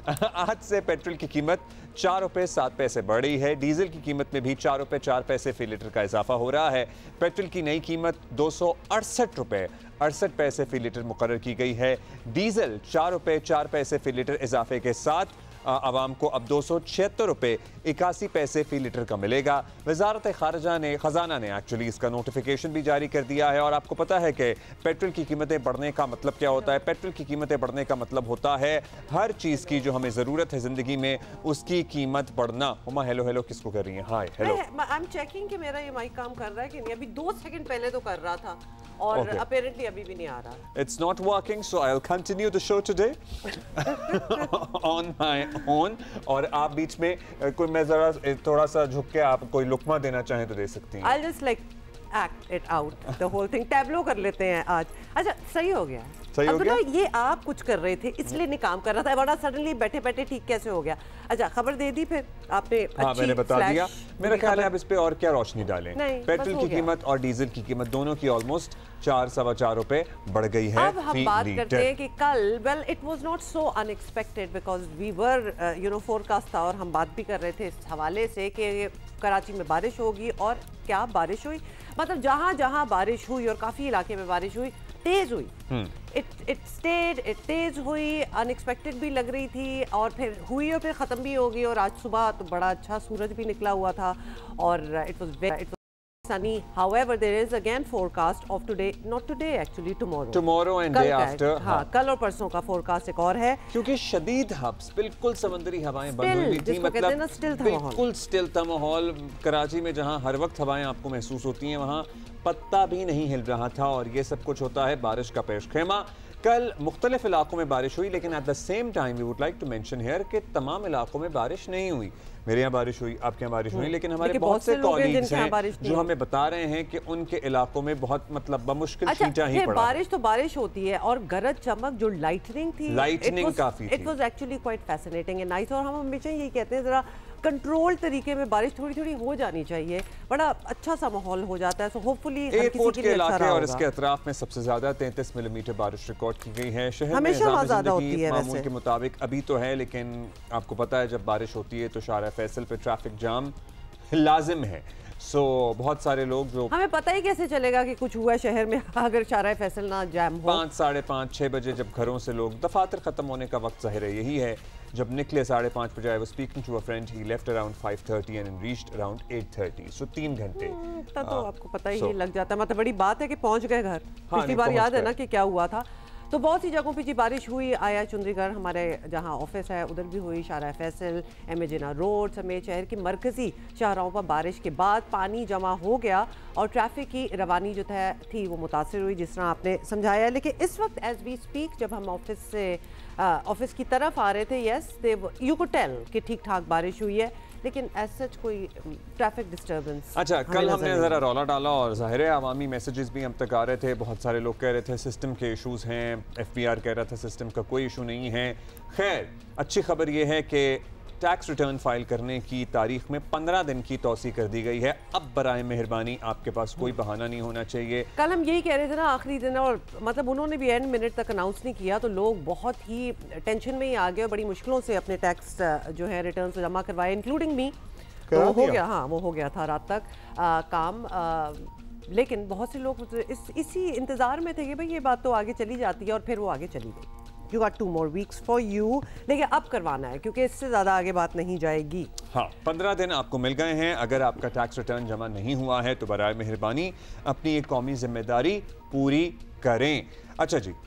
आज से पेट्रोल की कीमत 4 रुपए 7 पैसे बढ़ रही है। डीजल की कीमत में भी 4 रुपए 4 पैसे फी लीटर का इजाफा हो रहा है। पेट्रोल की नई कीमत 268 रुपए 68 पैसे फी लीटर मुकर्रर की गई है। डीजल 4 रुपए 4 पैसे फी लीटर इजाफे के साथ आवाम को अब 276 रुपए 81 पैसे फी लीटर का मिलेगा। वजारत खजाना ने एक्चुअली इसका नोटिफिकेशन भी जारी कर दिया है। और आपको पता है कि पेट्रोल की कीमतें बढ़ने का मतलब क्या होता है? पेट्रोल की कीमतें बढ़ने का मतलब होता है हर चीज़ की जो हमें ज़रूरत है ज़िंदगी में उसकी कीमत बढ़ना। उमा हेलो हेलो किसको कर रही है? Hi hello. I am checking कि मेरा ये माइक काम कर रहा है कि नहीं। अभी 2 सेकंड पहले तो कर रहा था और अपैरेंटली अभी भी नहीं आ रहा। It's not working, so I'll continue the show today on my own। और आप बीच में कोई मैं जरा थोड़ा सा झुक के आप कोई लुकमा देना चाहें तो दे सकती हैं। I'll just like act it out the whole thing। Tableau कर लेते हैं आज। अच्छा सही हो गया। सही हो गया? ये आप कुछ कर रहे थे इसलिए नहीं काम कर रहा था, वरना सडनली बैठे बैठे ठीक कैसे हो गया? अच्छा खबर दे दी फिर आपने? हाँ मैंने बता दिया। मेरा ख्याल है अब इस पे और क्या रोशनी डालें। पेट्रोल की कीमत और डीजल की कीमत दोनों की ऑलमोस्ट 4-4.25 रुपए बढ़ गई है। अब हम बात करते हैं कि कल well it was not so unexpected because we were forecast था और हम बात भी कर रहे थे इस हवाले से कि कराची में बारिश होगी। और क्या बारिश हुई? मतलब जहां जहां बारिश हुई और काफी इलाके में बारिश हुई, तेज हुई। इट तेज हुई, अनएक्सपेक्टेड भी लग रही थी और फिर हुई और फिर खत्म भी होगी। और आज सुबह तो बड़ा अच्छा सूरज भी निकला हुआ था और it was sunny. However, there is again forecast of today, not today actually, tomorrow. Tomorrow and day after. हाँ, कल और परसों का forecast एक और है। क्योंकि शदीद हब्स, बिल्कुल समंदरी हवाएं बंद हुई थी, मतलब बिल्कुल स्टिल था माहौल। कराची में जहां हर वक्त हवाएं आपको महसूस होती हैं वहां पत्ता भी नहीं हिल रहा था। और ये सब कुछ होता है बारिश का पेशखेमा। कल मुख्तलिफ इलाकों में बारिश हुई, लेकिन at the same time we would like to mention here कि तमाम इलाकों में बारिश नहीं हुई। मेरे यहाँ बारिश हुई, आपके यहाँ बारिश हुई, लेकिन हमारे बहुत से कॉलीग्स हैं जो हमें बता रहे हैं कि उनके इलाकों में बहुत मतलब बमुश्किल छींटा ही पड़ा। बारिश तो बारिश होती है और गरज चमक जो लाइटनिंग थी, लाइटनिंग काफी थी। It was actually quite fascinating and nice. और हम हमेशा यही कहते हैं जरा कंट्रोल तरीके में बारिश थोड़ी थोड़ी हो जानी चाहिए, बड़ा अच्छा सा माहौल हो जाता है। सो होपफुली एयरपोर्ट के इलाके और इसके अतराफ में सबसे ज्यादा 33 मिलीमीटर बारिश रिकॉर्ड की गई है। शहर में ज्यादा होती है मामूल के मुताबिक अभी तो है, लेकिन आपको पता है जब बारिश होती है तो शारा फैसल पे ट्रैफिक जाम लाजिम है। सो बहुत सारे लोग जो हमें पता ही कैसे चलेगा कि कुछ हुआ शहर में अगर शारा फैसल ना जाम हो? 5, 5:30, 6 बजे जब घरों से लोग दफातर खत्म होने का वक्त ज़ाहिर है यही है। जब निकले 5:30 बजे, I was speaking to a friend, he left around 5:30 and reached around 8:30। So 3 घंटे। तो आपको पता ही लग जाता है। मतलब बड़ी बात है कि पहुंच गए घर। पिछली बार याद है ना कि क्या हुआ था। तो बहुत सी जगहों पे जी बारिश हुई। आया चुंदरीगढ़ हमारे जहां ऑफिस है उधर भी हुई, शारा फैसल, एम.ए. जिन्ना रोड समेत शहर की मरकजी शाहराहों पर बारिश के बाद पानी जमा हो गया और ट्रैफिक की रवानी जो थी वो मुतासर हुई, जिस तरह आपने समझाया। लेकिन इस वक्त एज वी स्पीक जब हम ऑफिस की तरफ आ रहे थे, यस यू कुड टेल कि ठीक ठाक बारिश हुई है, लेकिन एज सच कोई ट्रैफिक डिस्टर्बेंस। अच्छा कल हमने ज़रा रौला डाला और ज़ाहिर है अवामी मैसेजेस भी हम तक आ रहे थे। बहुत सारे लोग कह रहे थे सिस्टम के इशूज़ हैं, FBI कह रहा था सिस्टम का कोई इशू नहीं है। खैर अच्छी खबर ये है कि टैक्स रिटर्न फाइल करने की तारीख में 15 दिन की तौसी कर दी गई है। अब बराए मेहरबानी आपके पास कोई बहाना नहीं होना चाहिए। कल हम यही कह रहे थे ना आखिरी दिन, और मतलब उन्होंने भी एंड मिनट तक अनाउंस नहीं किया तो लोग बहुत ही टेंशन में ही आ गए और बड़ी मुश्किलों से अपने टैक्स जो है रिटर्न जमा करवाए, इंक्लूडिंग मी। तो हो गया, हाँ वो हो गया था रात तक काम। लेकिन बहुत से लोग इसी इंतज़ार में थे कि भाई ये बात तो आगे चली जाती है, और फिर वो आगे चली गई। You got 2 more weeks for you, लेकिन अब करवाना है क्योंकि इससे ज़्यादा आगे बात नहीं जाएगी। हाँ 15 दिन आपको मिल गए हैं। अगर आपका टैक्स रिटर्न जमा नहीं हुआ है तो बराए मेहरबानी अपनी एक कौमी जिम्मेदारी पूरी करें। अच्छा जी,